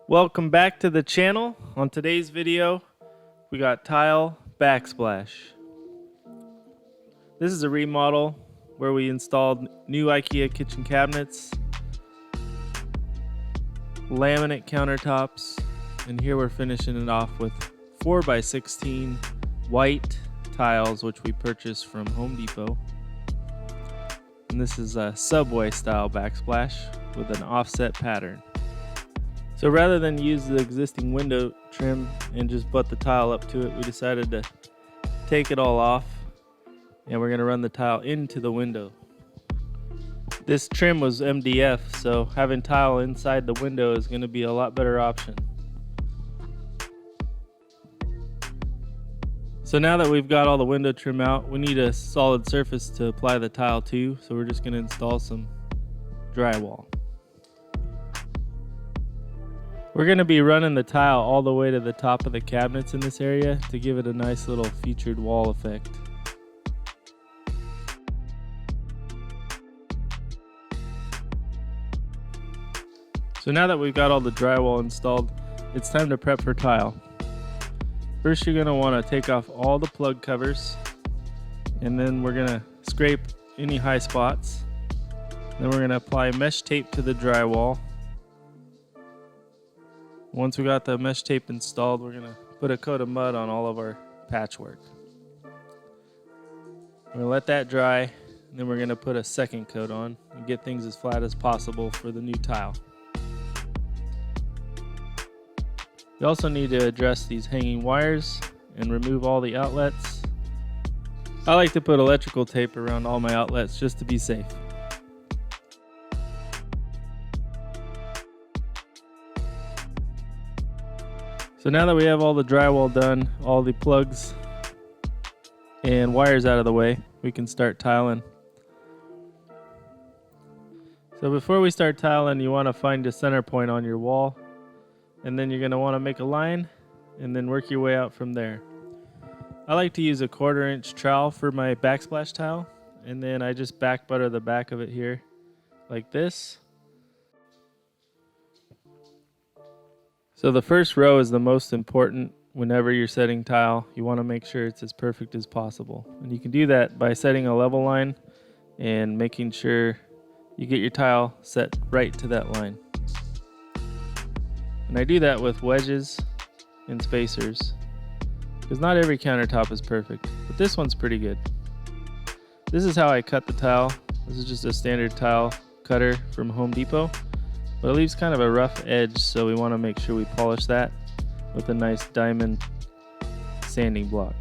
Welcome back to the channel. On today's video, we got tile Backsplash. This is a remodel where we installed new Ikea kitchen cabinets, laminate countertops, and here we're finishing it off with 4x16 white tiles, which we purchased from Home Depot. And this is a subway style backsplash with an offset pattern. So rather than use the existing window trim and just butt the tile up to it, we decided to take it all off and we're going to run the tile into the window. This trim was MDF, so having tile inside the window is going to be a lot better option. So now that we've got all the window trim out, we need a solid surface to apply the tile to, so we're just going to install some drywall. We're going to be running the tile all the way to the top of the cabinets in this area to give it a nice little featured wall effect. So now that we've got all the drywall installed, it's time to prep for tile. First, you're going to want to take off all the plug covers, and then we're going to scrape any high spots. Then we're going to apply mesh tape to the drywall. Once we got the mesh tape installed, we're going to put a coat of mud on all of our patchwork. We're going to let that dry, and then we're going to put a second coat on and get things as flat as possible for the new tile. You also need to address these hanging wires and remove all the outlets. I like to put electrical tape around all my outlets just to be safe. So now that we have all the drywall done, all the plugs and wires out of the way, we can start tiling. So before we start tiling, you want to find a center point on your wall, and then you're going to want to make a line and then work your way out from there. I like to use a 1/4 inch trowel for my backsplash tile, and then I just back butter the back of it here like this. So the first row is the most important whenever you're setting tile. You want to make sure it's as perfect as possible. And you can do that by setting a level line and making sure you get your tile set right to that line. And I do that with wedges and spacers, because not every countertop is perfect, but this one's pretty good. This is how I cut the tile. This is just a standard tile cutter from Home Depot. But it leaves kind of a rough edge, so we want to make sure we polish that with a nice diamond sanding block.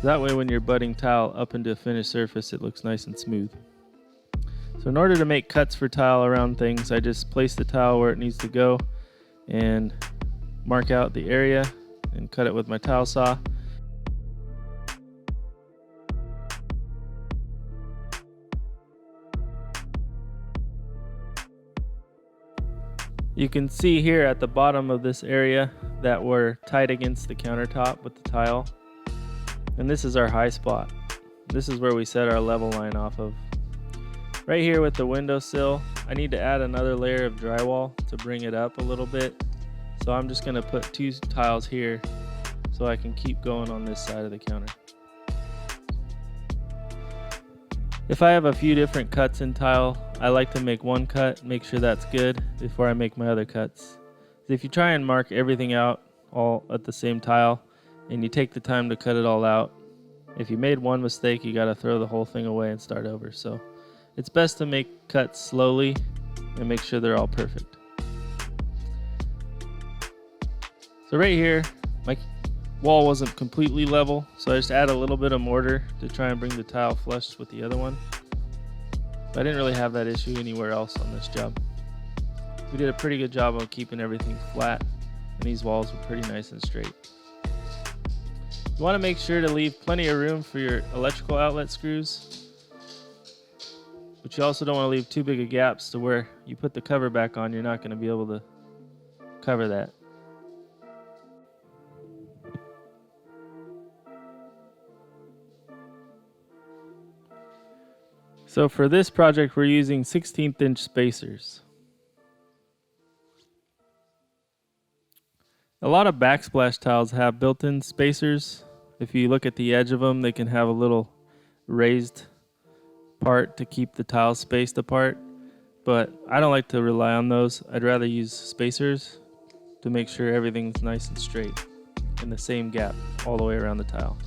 That way when you're butting tile up into a finished surface, it looks nice and smooth. So in order to make cuts for tile around things, I just place the tile where it needs to go and mark out the area and cut it with my tile saw. You can see here at the bottom of this area that we're tight against the countertop with the tile. And this is our high spot. This is where we set our level line off of. Right here with the windowsill, I need to add another layer of drywall to bring it up a little bit. So I'm just going to put 2 tiles here so I can keep going on this side of the counter. If I have a few different cuts in tile, I like to make one cut, make sure that's good before I make my other cuts. If you try and mark everything out all at the same tile and you take the time to cut it all out, if you made one mistake, you got to throw the whole thing away and start over. So it's best to make cuts slowly and make sure they're all perfect. So right here, my wall wasn't completely level, so I just add a little bit of mortar to try and bring the tile flush with the other one. But I didn't really have that issue anywhere else on this job. We did a pretty good job of keeping everything flat, and these walls were pretty nice and straight. You want to make sure to leave plenty of room for your electrical outlet screws, but you also don't want to leave too big of gaps to where you put the cover back on, you're not going to be able to cover that. So for this project, we're using 16th inch spacers. A lot of backsplash tiles have built-in spacers. If you look at the edge of them, they can have a little raised part to keep the tiles spaced apart. But I don't like to rely on those. I'd rather use spacers to make sure everything's nice and straight in the same gap all the way around the tile.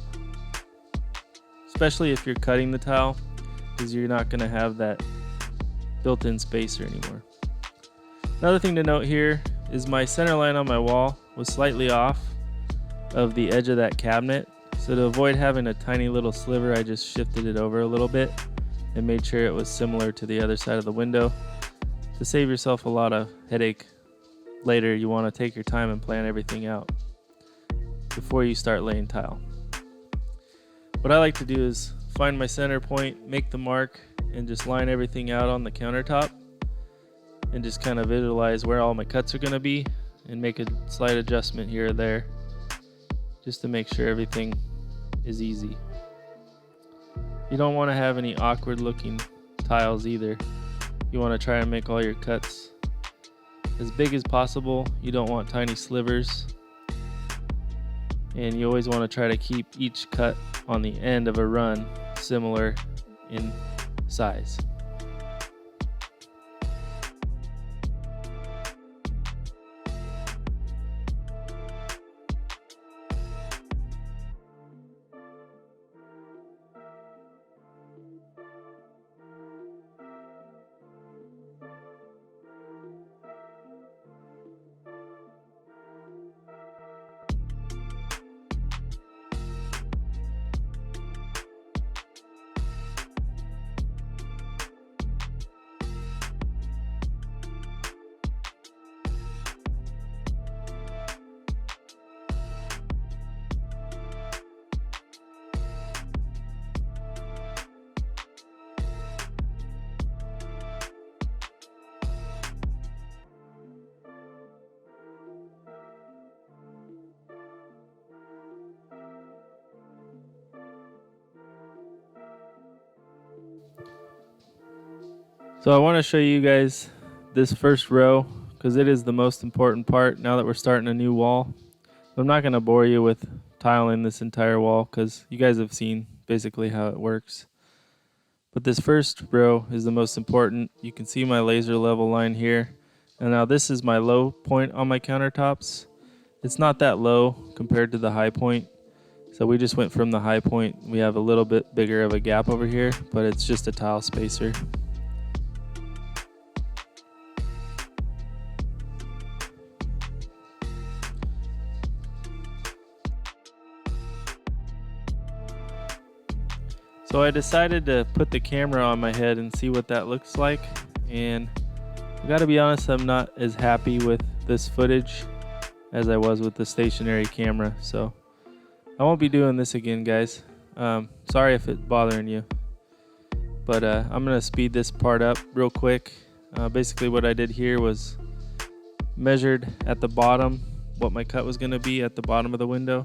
Especially if you're cutting the tile, because you're not going to have that built-in spacer anymore. Another thing to note here is my center line on my wall was slightly off of the edge of that cabinet. So to avoid having a tiny little sliver, I just shifted it over a little bit and made sure it was similar to the other side of the window. To save yourself a lot of headache later, you want to take your time and plan everything out before you start laying tile. What I like to do is find my center point, make the mark, and just line everything out on the countertop and just kind of visualize where all my cuts are going to be and make a slight adjustment here or there just to make sure everything is easy. You don't want to have any awkward looking tiles either. You want to try and make all your cuts as big as possible. You don't want tiny slivers. And you always want to try to keep each cut on the end of a run similar in size. So I want to show you guys this first row because it is the most important part now that we're starting a new wall. I'm not going to bore you with tiling this entire wall because you guys have seen basically how it works. But this first row is the most important. You can see my laser level line here. And now this is my low point on my countertops. It's not that low compared to the high point. So we just went from the high point. We have a little bit bigger of a gap over here, but it's just a tile spacer. So I decided to put the camera on my head and see what that looks like, and I gotta be honest, I'm not as happy with this footage as I was with the stationary camera, so I won't be doing this again, guys. Sorry if it's bothering you, but I'm gonna speed this part up real quick. Basically what I did here was measured at the bottom what my cut was gonna be at the bottom of the window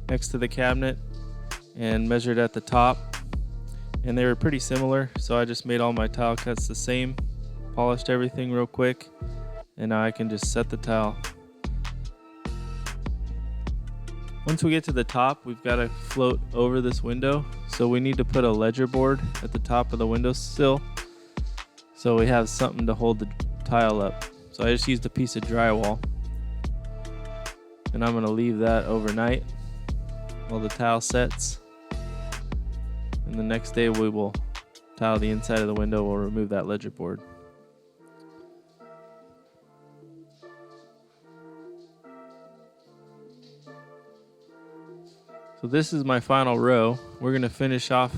next to the cabinet, and measured at the top. And they were pretty similar, so I just made all my tile cuts the same, polished everything real quick, and now I can just set the tile. Once we get to the top, we've got to float over this window, so we need to put a ledger board at the top of the windowsill so we have something to hold the tile up. So I just used a piece of drywall, and I'm going to leave that overnight while the tile sets. And the next day we will tile the inside of the window. We'll remove that ledger board. So this is my final row. We're going to finish off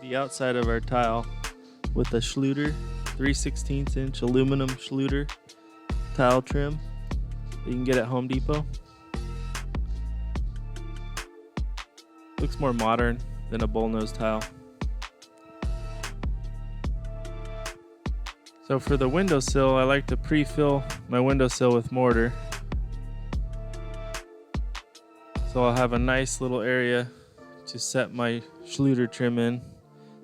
the outside of our tile with a Schluter 3/16 inch aluminum Schluter tile trim that you can get at Home Depot. Looks more modern than a bullnose tile. So for the windowsill, I like to pre-fill my windowsill with mortar. So I'll have a nice little area to set my Schluter trim in,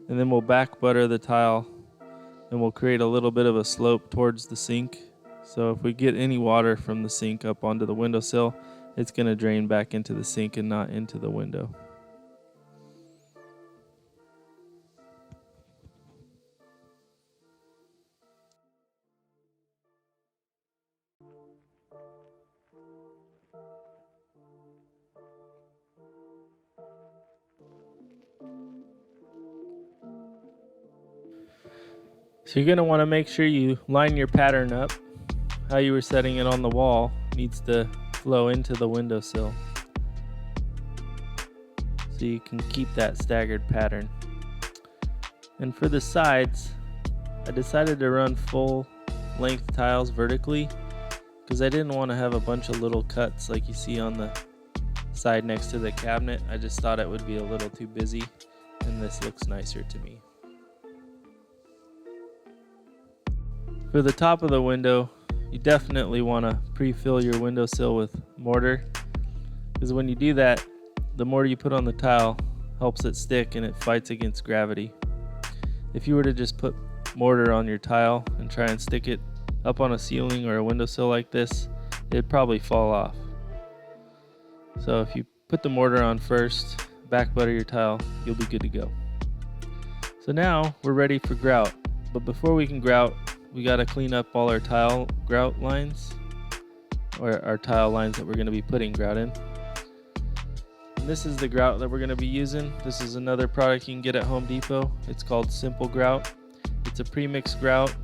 and then we'll back butter the tile, and we'll create a little bit of a slope towards the sink. So if we get any water from the sink up onto the windowsill, it's going to drain back into the sink and not into the window. So you're going to want to make sure you line your pattern up. How you were setting it on the wall needs to flow into the windowsill, so you can keep that staggered pattern. And for the sides, I decided to run full length tiles vertically because I didn't want to have a bunch of little cuts like you see on the side next to the cabinet. I just thought it would be a little too busy, and this looks nicer to me. For the top of the window, you definitely want to pre-fill your windowsill with mortar, because when you do that, the mortar you put on the tile helps it stick and it fights against gravity. If you were to just put mortar on your tile and try and stick it up on a ceiling or a windowsill like this, it'd probably fall off. So if you put the mortar on first, back butter your tile, you'll be good to go. So now we're ready for grout, but before we can grout, we got to clean up all our tile grout lines, or our tile lines that we're going to be putting grout in. And this is the grout that we're going to be using. This is another product you can get at Home Depot. It's called Simple Grout. It's a pre-mixed grout,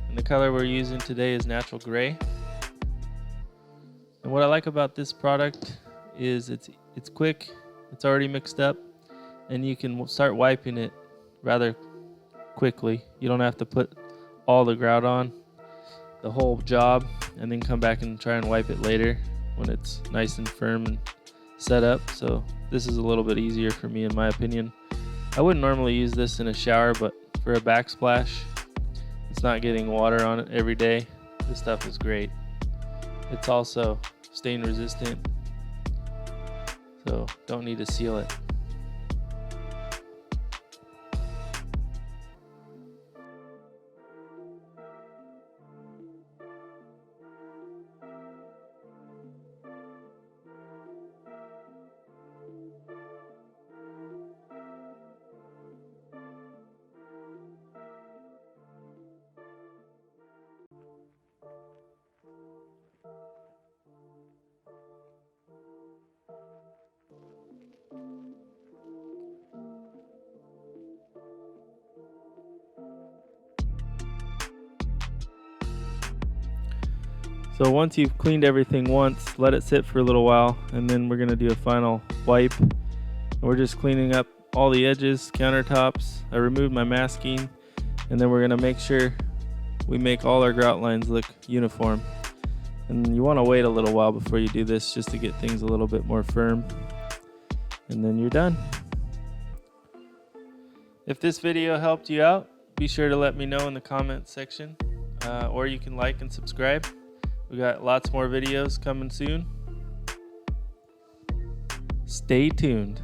and the color we're using today is natural gray. And what I like about this product is it's quick, it's already mixed up, and you can start wiping it rather quickly. You don't have to put all the grout on the whole job and then come back and try and wipe it later when it's nice and firm and set up. So this is a little bit easier for me in my opinion. I wouldn't normally use this in a shower, but for a backsplash, it's not getting water on it every day. This stuff is great. It's also stain resistant, so don't need to seal it. So once you've cleaned everything once, let it sit for a little while, and then we're going to do a final wipe. We're just cleaning up all the edges, countertops. I removed my masking, and then we're going to make sure we make all our grout lines look uniform. And you want to wait a little while before you do this just to get things a little bit more firm, and then you're done. If this video helped you out, be sure to let me know in the comments section, or you can like and subscribe. We got lots more videos coming soon. Stay tuned.